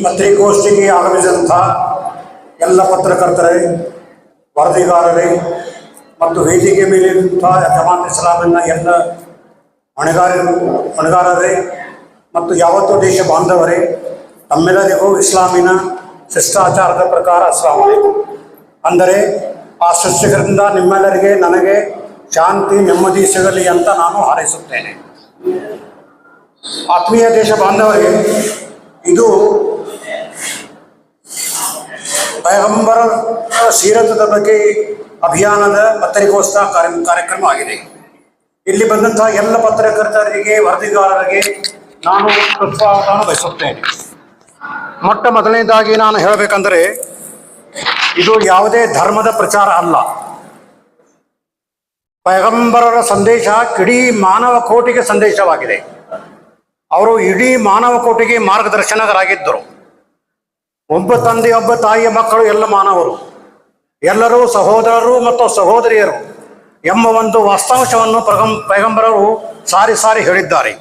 ಪತ್ರಿಕೋಷ್ಠಿಗೆ ಆಗಮಿಸಿದಂಥ ಎಲ್ಲ ಪತ್ರಕರ್ತರೇ, ವರದಿಗಾರರೇ ಮತ್ತು ವೇದಿಕೆ ಮೇಲಿರುವಂಥ ಜಮಾತ್ ಇಸ್ಲಾಮಿನ ಎಲ್ಲ ಹೊಣೆಗಾರರೇ ಮತ್ತು ಯಾವತ್ತೂ ದೇಶ ಬಾಂಧವರೇ, ತಮ್ಮೆಲ್ಲರಿಗೂ ಇಸ್ಲಾಮಿನ ಶಿಷ್ಟಾಚಾರದ ಪ್ರಕಾರ ಅಸ್ಲಾಮ್ ಅಲೈಕುಂ. ಅಂದರೆ ಆ ಸೃಷ್ಟಿಕರಿಂದ ನಿಮ್ಮೆಲ್ಲರಿಗೆ ನನಗೆ ಶಾಂತಿ ನೆಮ್ಮದಿ ಸಿಗಲಿ ಅಂತ ನಾನು ಹಾರೈಸುತ್ತೇನೆ. ಆತ್ಮೀಯ ದೇಶ ಬಾಂಧವರೇ, ಇದು ಪೈಗಂಬರ ಸೀರತದ ಬಗ್ಗೆ ಅಭಿಯಾನದ ಪತ್ರಿಕೋತ್ಸವ ಕಾರ್ಯಕ್ರಮ ಆಗಿದೆ. ಇಲ್ಲಿ ಬಂದಂತಹ ಎಲ್ಲ ಪತ್ರಕರ್ತರಿಗೆ, ವರದಿಗಾರರಿಗೆ ನಾನು ಸ್ವಾಗತವನ್ನು ಬಯಸುತ್ತೇನೆ. ಮೊಟ್ಟ ಮೊದಲನೇದಾಗಿ ನಾನು ಹೇಳಬೇಕಂದ್ರೆ, ಇದು ಯಾವುದೇ ಧರ್ಮದ ಪ್ರಚಾರ ಅಲ್ಲ. ಪೈಗಂಬರರ ಸಂದೇಶ ಇಡೀ ಮಾನವ ಕೋಟಿಗೆ ಸಂದೇಶವಾಗಿದೆ. ಅವರು ಇಡೀ ಮಾನವ ಕೋಟಿಗೆ ಮಾರ್ಗದರ್ಶನರಾಗಿದ್ದರು. ಒಬ್ಬ ತಂದೆ ಒಬ್ಬ ತಾಯಿಯ ಮಕ್ಕಳು ಎಲ್ಲ ಮಾನವರು, ಎಲ್ಲರೂ ಸಹೋದರರು ಮತ್ತು ಸಹೋದರಿಯರು ಎಂಬ ಒಂದು ವಾಸ್ತವಾಂಶವನ್ನು ಪೈಗಂಬರರು ಸಾರಿ ಸಾರಿ ಹೇಳಿದ್ದಾರೆ.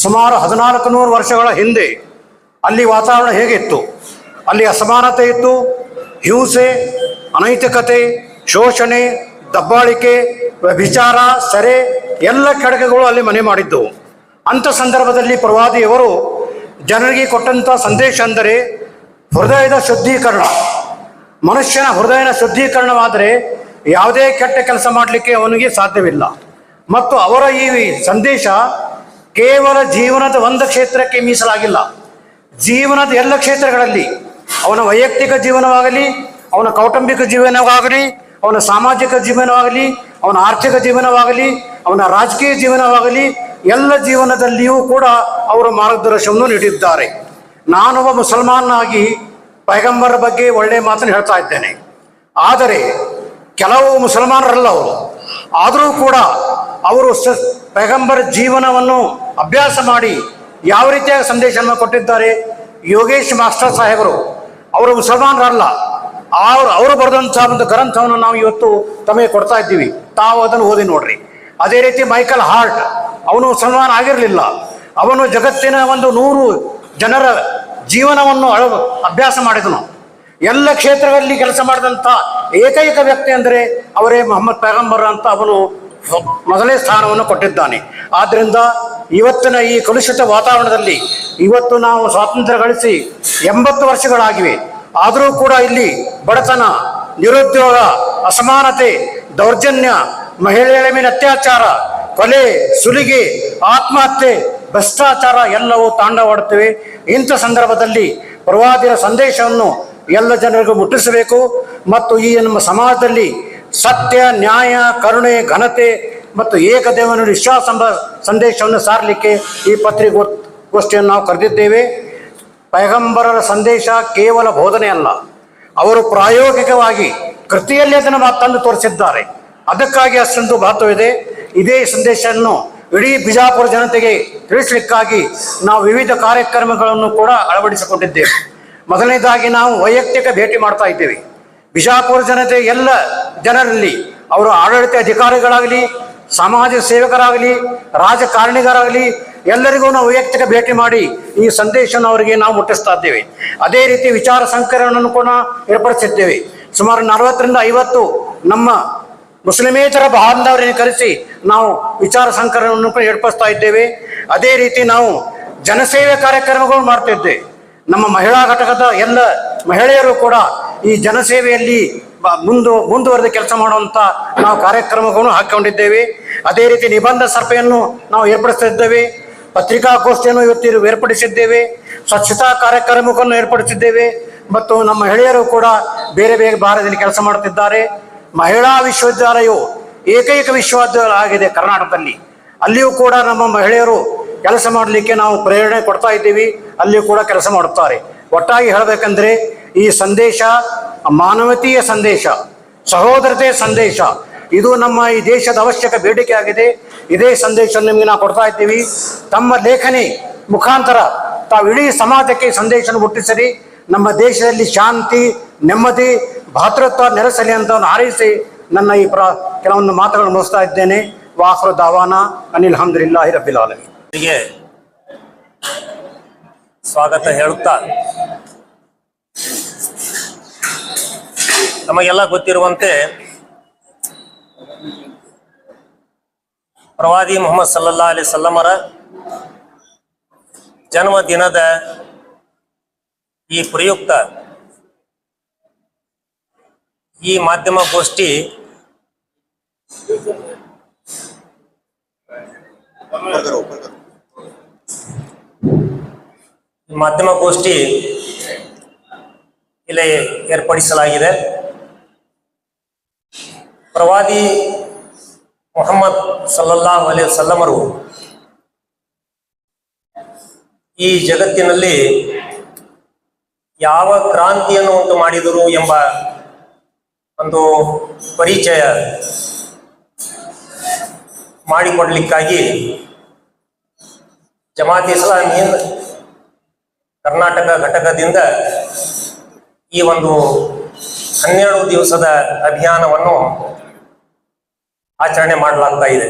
ಸುಮಾರು 1400 ವರ್ಷಗಳ ಹಿಂದೆ ಅಲ್ಲಿ ವಾತಾವರಣ ಹೇಗಿತ್ತು? ಅಲ್ಲಿ ಅಸಮಾನತೆ ಇತ್ತು, ಹಿಂಸೆ, ಅನೈತಿಕತೆ, ಶೋಷಣೆ, ದಬ್ಬಾಳಿಕೆ, ವ್ಯಭಿಚಾರ, ಸೆರೆ ಎಲ್ಲ ಕೆಡಕಗಳು ಅಲ್ಲಿ ಮನೆ ಮಾಡಿದ್ದವು. ಅಂಥ ಸಂದರ್ಭದಲ್ಲಿ ಪ್ರವಾದಿಯವರು ಜನರಿಗೆ ಕೊಟ್ಟಂಥ ಸಂದೇಶ ಅಂದರೆ ಹೃದಯದ ಶುದ್ಧೀಕರಣ. ಮನುಷ್ಯನ ಹೃದಯದ ಶುದ್ಧೀಕರಣವಾದರೆ ಯಾವುದೇ ಕೆಟ್ಟ ಕೆಲಸ ಮಾಡಲಿಕ್ಕೆ ಅವನಿಗೆ ಸಾಧ್ಯವಿಲ್ಲ. ಮತ್ತು ಅವರ ಈ ಸಂದೇಶ ಕೇವಲ ಜೀವನದ ಒಂದು ಕ್ಷೇತ್ರಕ್ಕೆ ಮೀಸಲಾಗಿಲ್ಲ. ಜೀವನದ ಎಲ್ಲ ಕ್ಷೇತ್ರಗಳಲ್ಲಿ, ಅವನ ವೈಯಕ್ತಿಕ ಜೀವನವಾಗಲಿ, ಅವನ ಕೌಟುಂಬಿಕ ಜೀವನವಾಗಲಿ, ಅವನ ಸಾಮಾಜಿಕ ಜೀವನವಾಗಲಿ, ಅವನ ಆರ್ಥಿಕ ಜೀವನವಾಗಲಿ, ಅವನ ರಾಜಕೀಯ ಜೀವನವಾಗಲಿ, ಎಲ್ಲ ಜೀವನದಲ್ಲಿಯೂ ಕೂಡ ಅವರು ಮಾರ್ಗದರ್ಶನವನ್ನು ನೀಡಿದ್ದಾರೆ. ನಾನೊಬ್ಬ ಮುಸಲ್ಮಾನಾಗಿ ಪೈಗಂಬರ ಬಗ್ಗೆ ಒಳ್ಳೆಯ ಮಾತನ್ನು ಹೇಳ್ತಾ ಇದ್ದೇನೆ. ಆದರೆ ಕೆಲವು ಮುಸಲ್ಮಾನರಲ್ಲ ಅವರು. ಆದರೂ ಕೂಡ ಅವರು ಪೈಗಂಬರ ಜೀವನವನ್ನು ಅಭ್ಯಾಸ ಮಾಡಿ ಯಾವ ರೀತಿಯಾಗಿ ಸಂದೇಶವನ್ನು ಕೊಟ್ಟಿದ್ದಾರೆ. ಯೋಗೇಶ್ ಮಾಸ್ಟರ್ ಸಾಹೇಬರು ಅವರು ಮುಸಲ್ಮಾನರಲ್ಲ. ಅವರು ಬರೆದಂಥ ಒಂದು ಗ್ರಂಥವನ್ನು ನಾವು ಇವತ್ತು ತಮಗೆ ಕೊಡ್ತಾ ಇದ್ದೀವಿ. ತಾವು ಅದನ್ನು ಓದಿ ನೋಡ್ರಿ. ಅದೇ ರೀತಿ ಮೈಕಲ್ ಹಾರ್ಟ್, ಅವನು ಮುಸಲ್ಮಾನ್ ಆಗಿರಲಿಲ್ಲ. ಅವನು ಜಗತ್ತಿನ ಒಂದು 100 ಜನರ ಜೀವನವನ್ನು ಅಭ್ಯಾಸ ಮಾಡಿದನು. ಎಲ್ಲ ಕ್ಷೇತ್ರಗಳಲ್ಲಿ ಕೆಲಸ ಮಾಡಿದಂಥ ಏಕೈಕ ವ್ಯಕ್ತಿ ಅಂದರೆ ಅವರೇ ಮೊಹಮ್ಮದ್ ಪೈಗಂಬರ್ ಅಂತ ಅವನು ಮೊದಲೇ ಸ್ಥಾನವನ್ನು ಕೊಟ್ಟಿದ್ದಾನೆ. ಆದ್ದರಿಂದ ಇವತ್ತಿನ ಈ ಕಲುಷಿತ ವಾತಾವರಣದಲ್ಲಿ ಇವತ್ತು ನಾವು ಸ್ವಾತಂತ್ರ್ಯ ಗಳಿಸಿ 80 ವರ್ಷಗಳಾಗಿವೆ. ಆದರೂ ಕೂಡ ಇಲ್ಲಿ ಬಡತನ, ನಿರುದ್ಯೋಗ, ಅಸಮಾನತೆ, ದೌರ್ಜನ್ಯ, ಮಹಿಳೆಯರ ಮೇಲೆ ಅತ್ಯಾಚಾರ, ಕೊಲೆ, ಸುಲಿಗೆ, ಆತ್ಮಹತ್ಯೆ, ಭ್ರಷ್ಟಾಚಾರ ಎಲ್ಲವೂ ತಾಂಡವಾಡುತ್ತವೆ. ಇಂಥ ಸಂದರ್ಭದಲ್ಲಿ ಪ್ರವಾದಿಯ ಸಂದೇಶವನ್ನು ಎಲ್ಲ ಜನರಿಗೂ ಮುಟ್ಟಿಸಬೇಕು. ಮತ್ತು ಈ ನಮ್ಮ ಸಮಾಜದಲ್ಲಿ ಸತ್ಯ, ನ್ಯಾಯ, ಕರುಣೆ, ಘನತೆ ಮತ್ತು ಏಕದೇವನ ವಿಶ್ವಾಸ ಎಂಬ ಸಂದೇಶವನ್ನು ಸಾರಲಿಕ್ಕೆ ಈ ಪತ್ರಿಕೋಷ್ಠಿಯನ್ನು ನಾವು ಕರೆದಿದ್ದೇವೆ. ಪೈಗಂಬರರ ಸಂದೇಶ ಕೇವಲ ಬೋಧನೆ ಅಲ್ಲ, ಅವರು ಪ್ರಾಯೋಗಿಕವಾಗಿ ಕೃತಿಯಲ್ಲಿ ಅದನ್ನು ತಂದು ತೋರಿಸಿದ್ದಾರೆ. ಅದಕ್ಕಾಗಿ ಅಷ್ಟೊಂದು ಮಹತ್ವವಿದೆ. ಇದೇ ಸಂದೇಶವನ್ನು ಇಡೀ ಬಿಜಾಪುರ ಜನತೆಗೆ ತಿಳಿಸಲಿಕ್ಕಾಗಿ ನಾವು ವಿವಿಧ ಕಾರ್ಯಕ್ರಮಗಳನ್ನು ಕೂಡ ಅಳವಡಿಸಿಕೊಂಡಿದ್ದೇವೆ. ಮೊದಲನೇದಾಗಿ ನಾವು ವೈಯಕ್ತಿಕ ಭೇಟಿ ಮಾಡ್ತಾ ಇದ್ದೇವೆ. ಬಿಜಾಪುರ ಜನತೆ ಎಲ್ಲ ಜನರಲ್ಲಿ, ಅವರು ಆಡಳಿತ ಅಧಿಕಾರಿಗಳಾಗಲಿ, ಸಮಾಜ ಸೇವಕರಾಗಲಿ, ರಾಜಕಾರಣಿಗರಾಗಲಿ, ಎಲ್ಲರಿಗೂ ನಾವು ವೈಯಕ್ತಿಕ ಭೇಟಿ ಮಾಡಿ ಈ ಸಂದೇಶವನ್ನು ಅವರಿಗೆ ನಾವು ಮುಟ್ಟಿಸ್ತಾ ಇದ್ದೇವೆ. ಅದೇ ರೀತಿ ವಿಚಾರ ಸಂಕಿರಣವನ್ನು ಕೂಡ ಏರ್ಪಡಿಸಿದ್ದೇವೆ. ಸುಮಾರು 40ರಿಂದ 50 ನಮ್ಮ ಮುಸ್ಲಿಮೇತರ ಬಾಂಧವರನ್ನು ಕರೆಸಿ ನಾವು ವಿಚಾರ ಸಂಕಿರಣವನ್ನು ಕೂಡ ಏರ್ಪಡಿಸ್ತಾ ಇದ್ದೇವೆ. ಅದೇ ರೀತಿ ನಾವು ಜನಸೇವೆ ಕಾರ್ಯಕ್ರಮಗಳು ಮಾಡ್ತಿದ್ದೇವೆ. ನಮ್ಮ ಮಹಿಳಾ ಘಟಕದ ಎಲ್ಲ ಮಹಿಳೆಯರು ಕೂಡ ಈ ಜನಸೇವೆಯಲ್ಲಿ ಮುಂದುವರೆದ ಕೆಲಸ ಮಾಡುವಂಥ ನಾವು ಕಾರ್ಯಕ್ರಮಗಳನ್ನು ಹಾಕಿಕೊಂಡಿದ್ದೇವೆ. ಅದೇ ರೀತಿ ನಿಬಂಧ ಸಭೆಯನ್ನು ನಾವು ಏರ್ಪಡಿಸುತ್ತಿದ್ದೇವೆ. ಪತ್ರಿಕಾಗೋಷ್ಠಿಯನ್ನು ಇವತ್ತು ಏರ್ಪಡಿಸಿದ್ದೇವೆ. ಸ್ವಚ್ಛತಾ ಕಾರ್ಯಕ್ರಮವನ್ನು ಏರ್ಪಡಿಸಿದ್ದೇವೆ. ಮತ್ತು ನಮ್ಮ ಮಹಿಳೆಯರು ಕೂಡ ಬೇರೆ ಬೇರೆ ಭಾಗದಲ್ಲಿ ಕೆಲಸ ಮಾಡುತ್ತಿದ್ದಾರೆ. ಮಹಿಳಾ ವಿಶ್ವವಿದ್ಯಾಲಯವು ಏಕೈಕ ವಿಶ್ವವಿದ್ಯಾಲಯ ಆಗಿದೆ ಕರ್ನಾಟಕದಲ್ಲಿ. ಅಲ್ಲಿಯೂ ಕೂಡ ನಮ್ಮ ಮಹಿಳೆಯರು ಕೆಲಸ ಮಾಡಲಿಕ್ಕೆ ನಾವು ಪ್ರೇರಣೆ ಕೊಡ್ತಾ ಇದ್ದೀವಿ. ಅಲ್ಲಿಯೂ ಕೂಡ ಕೆಲಸ ಮಾಡುತ್ತಾರೆ. ಒಟ್ಟಾಗಿ ಹೇಳಬೇಕಂದ್ರೆ ಈ ಸಂದೇಶ ಮಾನವೀಯ ಸಂದೇಶ, ಸಹೋದರತೆಯ ಸಂದೇಶ, ಇದು ನಮ್ಮ ಈ ದೇಶದ ಅವಶ್ಯಕ ಬೇಡಿಕೆ ಆಗಿದೆ. ಇದೇ ಸಂದೇಶ ನಿಮಗೆ ನಾವು ಕೊಡ್ತಾ ಇದ್ದೀವಿ. ತಮ್ಮ ಲೇಖನಿ ಮುಖಾಂತರ ತಾವು ಇಡೀ ಸಮಾಜಕ್ಕೆ ಸಂದೇಶ ಮುಟ್ಟಿಸಿರಿ. ನಮ್ಮ ದೇಶದಲ್ಲಿ ಶಾಂತಿ, ನೆಮ್ಮದಿ, ಭಾತೃತ್ವ ನೆಲೆಸಲಿ ಅಂತ ಹಾರೈಸಿ ನನ್ನ ಈ ಕೆಲವೊಂದು ಮಾತುಗಳನ್ನು ಮುಗಿಸ್ತಾ ಇದ್ದೇನೆ. ವಾಖಿರು ದಾವಾನಾ ಅನಿಲ್ ಹಮ್ದುಲಿಲ್ಲಾಹಿ ರಬ್ಬಿಲ್ ಆಲಮೀನ್. ಸ್ವಾಗತ ಹೇಳುತ್ತಾ ನಮಗೆಲ್ಲ ಗೊತ್ತಿರುವಂತೆ ಪ್ರವಾದಿ ಮುಹಮ್ಮದ್ ಸಲ್ಲಲ್ಲಾಹು ಅಲೈಹಿ ವಸಲ್ಲಮರ ಜನ್ಮದಿನದ ಈ ಪ್ರಯುಕ್ತ ಈ ಮಾಧ್ಯಮಗೋಷ್ಠಿ ಇಲ್ಲಿ ಏರ್ಪಡಿಸಲಾಗಿದೆ. ಪ್ರವಾದಿ ಮುಹಮ್ಮದ್ ಸಲ್ಲಲ್ಲಾಹು ಅಲೈಹಿ ವಸಲ್ಲಮರು ಈ ಜಗತ್ತಿನಲ್ಲಿ ಯಾವ ಕ್ರಾಂತಿಯನ್ನು ಉಂಟು ಮಾಡಿದರು ಎಂಬ ಒಂದು ಪರಿಚಯ ಮಾಡಿಕೊಡ್ಲಿಕ್ಕಾಗಿ ಜಮಾತ್ ಇಸ್ಲಾಮಿ ಕರ್ನಾಟಕ ಘಟಕದಿಂದ ಈ ಒಂದು 12 ದಿವಸದ ಅಭಿಯಾನವನ್ನು ಆಚರಣೆ ಮಾಡಲಾಗ್ತಾ ಇದೆ.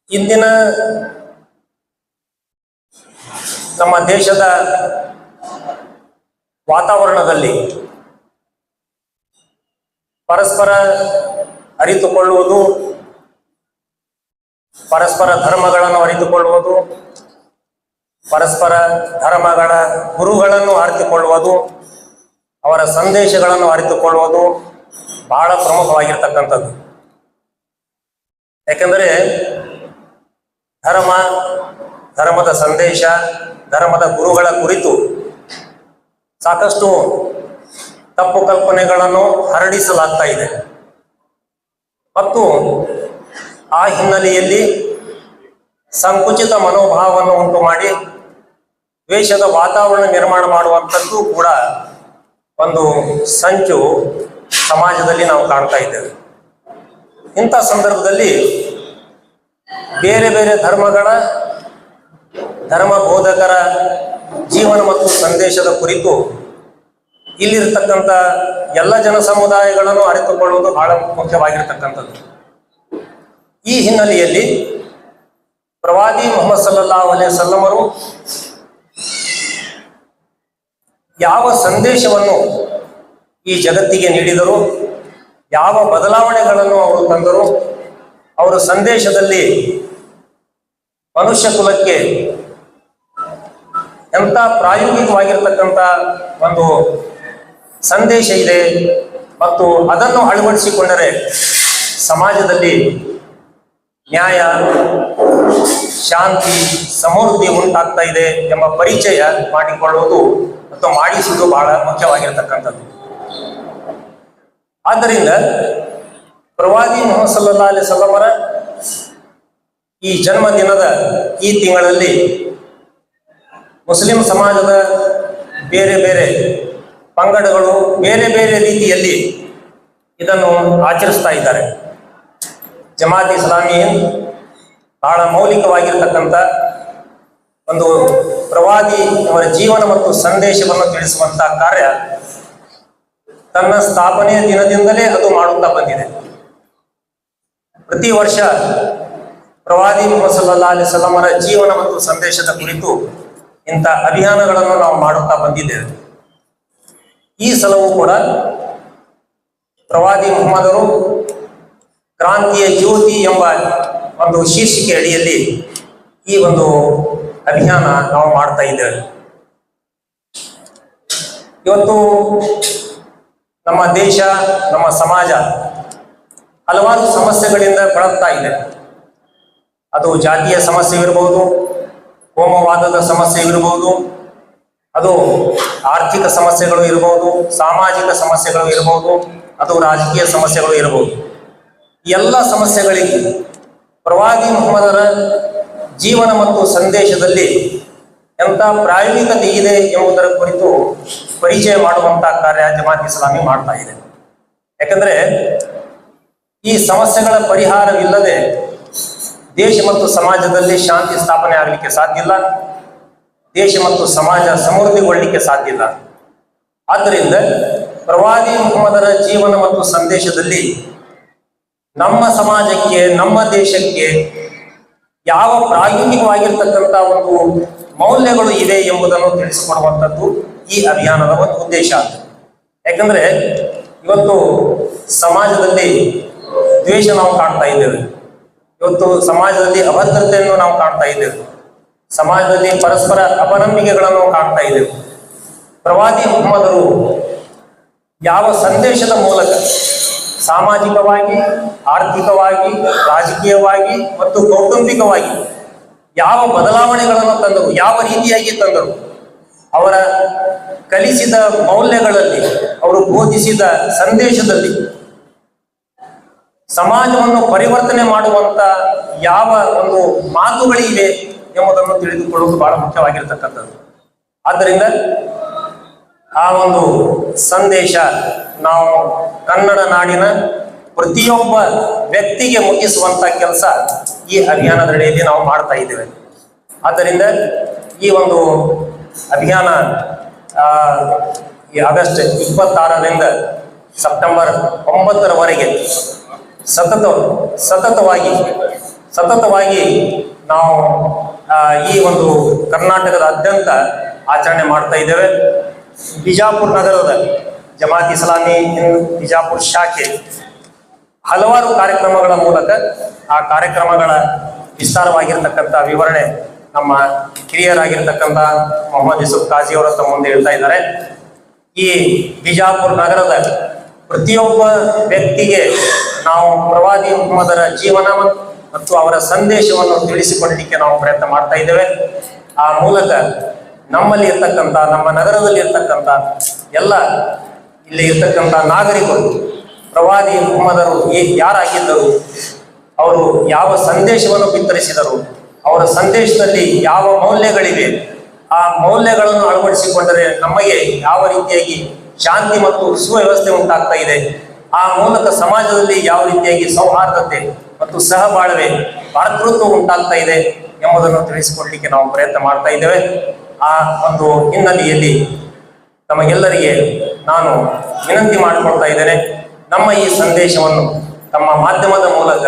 ಇಂದಿನ ನಮ್ಮ ದೇಶದ ವಾತಾವರಣದಲ್ಲಿ ಪರಸ್ಪರ ಅರಿತುಕೊಳ್ಳುವುದು, ಪರಸ್ಪರ ಧರ್ಮಗಳನ್ನು ಅರಿತುಕೊಳ್ಳುವುದು, ಪರಸ್ಪರ ಧರ್ಮಗಳ ಗುರುಗಳನ್ನು ಅರಿತುಕೊಳ್ಳುವುದು, ಅವರ ಸಂದೇಶಗಳನ್ನು ಅರಿತುಕೊಳ್ಳುವುದು ಬಹಳ ಪ್ರಮುಖವಾಗಿರ್ತಕ್ಕಂಥದ್ದು. ಯಾಕೆಂದರೆ ಧರ್ಮದ ಸಂದೇಶ, ಧರ್ಮದ ಗುರುಗಳ ಕುರಿತು ಸಾಕಷ್ಟು ತಪ್ಪು ಕಲ್ಪನೆಗಳನ್ನು ಹರಡಿಸಲಾಗ್ತಾ ಇದೆ ಮತ್ತು ಆ ಹಿನ್ನೆಲೆಯಲ್ಲಿ ಸಂಕುಚಿತ ಮನೋಭಾವವನ್ನು ಉಂಟು ಮಾಡಿ ದ್ವೇಷದ ವಾತಾವರಣ ನಿರ್ಮಾಣ ಮಾಡುವಂಥದ್ದು ಕೂಡ ಒಂದು ಸಂಚು ಸಮಾಜದಲ್ಲಿ ನಾವು ಕಾಣ್ತಾ ಇದ್ದೇವೆ. ಇಂಥ ಸಂದರ್ಭದಲ್ಲಿ ಬೇರೆ ಬೇರೆ ಧರ್ಮ ಬೋಧಕರ ಜೀವನ ಮತ್ತು ಸಂದೇಶದ ಕುರಿತು ಇಲ್ಲಿರ್ತಕ್ಕಂಥ ಎಲ್ಲ ಜನ ಸಮುದಾಯಗಳನ್ನು ಅರಿತುಕೊಳ್ಳುವುದು ಬಹಳ ಮುಖ್ಯವಾಗಿರ್ತಕ್ಕಂಥದ್ದು. ಈ ಹಿನ್ನೆಲೆಯಲ್ಲಿ ಪ್ರವಾದಿ ಮುಹಮ್ಮದ್ ಸಲ್ಲಲ್ಲಾಹು ಅಲೈಹಿ ವಸಲ್ಲಮರು ಯಾವ ಸಂದೇಶವನ್ನು ಈ ಜಗತ್ತಿಗೆ ನೀಡಿದರು, ಯಾವ ಬದಲಾವಣೆಗಳನ್ನು ಅವರು ತಂದರು, ಅವರ ಸಂದೇಶದಲ್ಲಿ ಮನುಷ್ಯ ಕುಲಕ್ಕೆ ಎಂಥ ಪ್ರಾಯೋಗಿಕವಾಗಿರ್ತಕ್ಕಂಥ ಒಂದು ಸಂದೇಶ ಇದೆ ಮತ್ತು ಅದನ್ನು ಅಳವಡಿಸಿಕೊಂಡರೆ ಸಮಾಜದಲ್ಲಿ ನ್ಯಾಯ, ಶಾಂತಿ, ಸಮೃದ್ಧಿ ಉಂಟಾಗ್ತಾ ಇದೆ ಎಂಬ ಪರಿಚಯ ಮಾಡಿಕೊಳ್ಳುವುದು ಮತ್ತು ಮಾಡಿಸುವುದು ಬಹಳ ಮುಖ್ಯವಾಗಿರ್ತಕ್ಕಂಥದ್ದು. ಆದ್ದರಿಂದ ಪ್ರವಾದಿ ಮುಹಮ್ಮದ್ ಸಲ್ಲಲ್ಲಾಹು ಅಲೈಹಿ ವಸಲ್ಲಮರ ಈ ಜನ್ಮದಿನದ ಈ ತಿಂಗಳಲ್ಲಿ ಮುಸ್ಲಿಂ ಸಮಾಜದ ಬೇರೆ ಬೇರೆ ಪಂಗಡಗಳು ಬೇರೆ ಬೇರೆ ರೀತಿಯಲ್ಲಿ ಇದನ್ನು ಆಚರಿಸ್ತಾ ಇದ್ದಾರೆ. ಜಮಾತ್ ಇಸ್ಲಾಮಿ ಬಹಳ ಮೌಲಿಕವಾಗಿರ್ತಕ್ಕಂಥ ಒಂದು ಪ್ರವಾದಿ ಅವರ ಜೀವನ ಮತ್ತು ಸಂದೇಶವನ್ನು ತಿಳಿಸುವಂತಹ ಕಾರ್ಯ ತನ್ನ ಸ್ಥಾಪನೆಯ ದಿನದಿಂದಲೇ ಅದು ಮಾಡುತ್ತಾ ಬಂದಿದೆ. ಪ್ರತಿ ವರ್ಷ ಪ್ರವಾದಿ ಮುಹಮ್ಮದ್ ಸಲ್ಲಲ್ಲಾಹು ಅಲೈಹಿ ವಸಲ್ಲಮರ ಜೀವನ ಮತ್ತು ಸಂದೇಶದ ಕುರಿತು ಇಂಥ ಅಭಿಯಾನಗಳನ್ನು ನಾವು ಮಾಡುತ್ತಾ ಬಂದಿದ್ದೇವೆ. ಈ ಸಲವೂ ಕೂಡ ಪ್ರವಾದಿ ಮುಹಮ್ಮದರು ಕ್ರಾಂತಿಯ ಜ್ಯೋತಿ ಎಂಬ ಒಂದು ಶೀರ್ಷಿಕೆ ಅಡಿಯಲ್ಲಿ ಈ ಒಂದು ಅಭಿಯಾನ ನಾವು ಮಾಡ್ತಾ ಇದ್ದೇವೆ. ಇವತ್ತು ನಮ್ಮ ದೇಶ, ನಮ್ಮ ಸಮಾಜ ಹಲವಾರು ಸಮಸ್ಯೆಗಳಿಂದ ಬಳಲ್ತಾ ಇದೆ. ಅದು ಜಾತಿಯ ಸಮಸ್ಯೆ ಇರಬಹುದು, ಕೋಮವಾದದ ಸಮಸ್ಯೆ ಇರಬಹುದು, ಅದು ಆರ್ಥಿಕ ಸಮಸ್ಯೆಗಳು ಇರಬಹುದು, ಸಾಮಾಜಿಕ ಸಮಸ್ಯೆಗಳು ಇರಬಹುದು, ಅದು ರಾಜಕೀಯ ಸಮಸ್ಯೆಗಳು ಇರಬಹುದು. ಎಲ್ಲ ಸಮಸ್ಯೆಗಳಿಗೆ ಪ್ರವಾದಿ ಮುಹಮ್ಮದರ ಜೀವನ ಮತ್ತು ಸಂದೇಶದಲ್ಲಿ ಎಂಥ ಪ್ರಾಯೋಗಿಕತೆ ಇದೆ ಎಂಬುದರ ಕುರಿತು ಪರಿಚಯ ಮಾಡುವಂತಹ ಕಾರ್ಯ ಜಮಾತ್ ಇಸ್ಲಾಮಿ ಮಾಡ್ತಾ ಇದೆ. ಯಾಕಂದ್ರೆ ಈ ಸಮಸ್ಯೆಗಳ ಪರಿಹಾರವಿಲ್ಲದೆ ದೇಶ ಮತ್ತು ಸಮಾಜದಲ್ಲಿ ಶಾಂತಿ ಸ್ಥಾಪನೆ ಆಗಲಿಕ್ಕೆ ಸಾಧ್ಯ ಇಲ್ಲ, ದೇಶ ಮತ್ತು ಸಮಾಜ ಸಮೃದ್ಧಿಗೊಳ್ಳಲಿಕ್ಕೆ ಸಾಧ್ಯ ಇಲ್ಲ. ಆದ್ದರಿಂದ ಪ್ರವಾದಿ ಮುಹಮ್ಮದರ ಜೀವನ ಮತ್ತು ಸಂದೇಶದಲ್ಲಿ ನಮ್ಮ ಸಮಾಜಕ್ಕೆ, ನಮ್ಮ ದೇಶಕ್ಕೆ ಯಾವ ಪ್ರಾಯೋಗಿಕವಾಗಿರ್ತಕ್ಕಂಥ ಒಂದು ಮೌಲ್ಯಗಳು ಇವೆ ಎಂಬುದನ್ನು ತಿಳಿಸಿಕೊಡುವಂಥದ್ದು ಈ ಅಭಿಯಾನದ ಒಂದು ಉದ್ದೇಶ. ಯಾಕಂದ್ರೆ ಇವತ್ತು ಸಮಾಜದಲ್ಲಿ ದ್ವೇಷ ನಾವು ಕಾಣ್ತಾ ಇದ್ದೇವೆ, ಇವತ್ತು ಸಮಾಜದಲ್ಲಿ ಅಭದ್ರತೆಯನ್ನು ನಾವು ಕಾಣ್ತಾ ಇದ್ದೇವೆ, ಸಮಾಜದಲ್ಲಿ ಪರಸ್ಪರ ಅಪನಂಬಿಕೆಗಳನ್ನು ಕಾಣ್ತಾ ಇದ್ದೇವೆ. ಪ್ರವಾದಿ ಮುಹಮ್ಮದರು ಯಾವ ಸಂದೇಶದ ಮೂಲಕ ಸಾಮಾಜಿಕವಾಗಿ, ಆರ್ಥಿಕವಾಗಿ, ರಾಜಕೀಯವಾಗಿ ಮತ್ತು ಕೌಟುಂಬಿಕವಾಗಿ ಯಾವ ಬದಲಾವಣೆಗಳನ್ನು ತಂದರು, ಯಾವ ರೀತಿಯಾಗಿ ತಂದರು, ಅವರ ಕಲಿಸಿದ ಮೌಲ್ಯಗಳಲ್ಲಿ, ಅವರು ಬೋಧಿಸಿದ ಸಂದೇಶದಲ್ಲಿ ಸಮಾಜವನ್ನು ಪರಿವರ್ತನೆ ಮಾಡುವಂತ ಯಾವ ಒಂದು ಮಾತುಗಳಿವೆ ಎಂಬುದನ್ನು ತಿಳಿದುಕೊಳ್ಳುವುದು ಬಹಳ ಮುಖ್ಯವಾಗಿರ್ತಕ್ಕಂಥದ್ದು. ಆದ್ದರಿಂದ ಆ ಒಂದು ಸಂದೇಶ ನಾವು ಕನ್ನಡ ನಾಡಿನ ಪ್ರತಿಯೊಬ್ಬ ವ್ಯಕ್ತಿಗೆ ಮುಟ್ಟಿಸುವಂತ ಕೆಲಸ ಈ ಅಭಿಯಾನದ ಅಡಿಯಲ್ಲಿ ನಾವು ಮಾಡ್ತಾ ಇದ್ದೇವೆ. ಆದ್ದರಿಂದ ಈ ಒಂದು ಅಭಿಯಾನ ಈ ಆಗಸ್ಟ್ 26ರಿಂದ ಸೆಪ್ಟೆಂಬರ್ 9ರವರೆಗೆ ಸತತವಾಗಿ ನಾವು ಈ ಒಂದು ಕರ್ನಾಟಕದಾದ್ಯಂತ ಆಚರಣೆ ಮಾಡ್ತಾ ಇದ್ದೇವೆ. ಬಿಜಾಪುರ ನಗರದ ಜಮಾತ್ ಇಸ್ಲಾಮಿ ಬಿಜಾಪುರ ಶಾಖೆ ಹಲವಾರು ಕಾರ್ಯಕ್ರಮಗಳ ಮೂಲಕ ಆ ಕಾರ್ಯಕ್ರಮಗಳ ವಿಸ್ತಾರವಾಗಿರ್ತಕ್ಕಂಥ ವಿವರಣೆ ನಮ್ಮ ಹಿರಿಯರಾಗಿರ್ತಕ್ಕಂಥ ಮೊಹಮ್ಮದ್ ಯೂಸುಫ್ ಕಾಜಿ ಅವರ ತಮ್ಮ ಮುಂದೆ ಹೇಳ್ತಾ ಇದ್ದಾರೆ. ಈ ಬಿಜಾಪುರ ನಗರದ ಪ್ರತಿಯೊಬ್ಬ ವ್ಯಕ್ತಿಗೆ ನಾವು ಪ್ರವಾದಿ ಮುಹಮ್ಮದರ ಜೀವನ ಮತ್ತು ಅವರ ಸಂದೇಶವನ್ನು ತಿಳಿಸಿಕೊಡಲಿಕ್ಕೆ ನಾವು ಪ್ರಯತ್ನ ಮಾಡ್ತಾ ಇದ್ದೇವೆ. ಆ ಮೂಲಕ ನಮ್ಮಲ್ಲಿ ಇರ್ತಕ್ಕಂಥ, ನಮ್ಮ ನಗರದಲ್ಲಿ ಇರ್ತಕ್ಕಂಥ ಎಲ್ಲ ಇಲ್ಲಿ ಇರ್ತಕ್ಕಂಥ ನಾಗರಿಕರು ಪ್ರವಾದಿ ಮುಹಮ್ಮದರು ಯಾರಾಗಿದ್ದರು, ಅವರು ಯಾವ ಸಂದೇಶವನ್ನು ಬಿತ್ತರಿಸಿದರು, ಅವರ ಸಂದೇಶದಲ್ಲಿ ಯಾವ ಮೌಲ್ಯಗಳಿವೆ, ಆ ಮೌಲ್ಯಗಳನ್ನು ಅಳವಡಿಸಿಕೊಂಡರೆ ನಮಗೆ ಯಾವ ರೀತಿಯಾಗಿ ಶಾಂತಿ ಮತ್ತು ಸುವ್ಯವಸ್ಥೆ ಉಂಟಾಗ್ತಾ ಇದೆ, ಆ ಮೂಲಕ ಸಮಾಜದಲ್ಲಿ ಯಾವ ರೀತಿಯಾಗಿ ಸೌಹಾರ್ದತೆ ಮತ್ತು ಸಹಬಾಳ್ವೆ, ಭಾತೃತ್ವ ಉಂಟಾಗ್ತಾ ಇದೆ ಎಂಬುದನ್ನು ತಿಳಿಸಿಕೊಡ್ಲಿಕ್ಕೆ ನಾವು ಪ್ರಯತ್ನ ಮಾಡ್ತಾ ಇದ್ದೇವೆ. ಆ ಒಂದು ಹಿನ್ನೆಲೆಯಲ್ಲಿ ತಮಗೆಲ್ಲರಿಗೆ ನಾನು ವಿನಂತಿ ಮಾಡಿಕೊಳ್ತಾ ಇದ್ದೇನೆ, ನಮ್ಮ ಈ ಸಂದೇಶವನ್ನು ತಮ್ಮ ಮಾಧ್ಯಮದ ಮೂಲಕ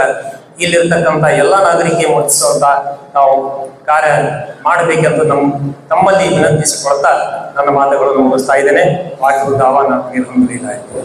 ಇಲ್ಲಿರ್ತಕ್ಕಂಥ ಎಲ್ಲ ನಾಗರಿಕರಿಗೆ ಮುಟ್ಟಿಸುವಂತ ನಾವು ಕಾರ್ಯ ಮಾಡಬೇಕೆಂದು ತಮ್ಮಲ್ಲಿ ವಿನಂತಿಸಿಕೊಳ್ತಾ ನನ್ನ ಮಾತುಗಳನ್ನು ಮುಗಿಸ್ತಾ ಇದ್ದೇನೆ. ವಾಕಿಬುದ್ದಾವ ನಾನು ನಿರ್ಬಂಧಿಸಲಾಯಿತು.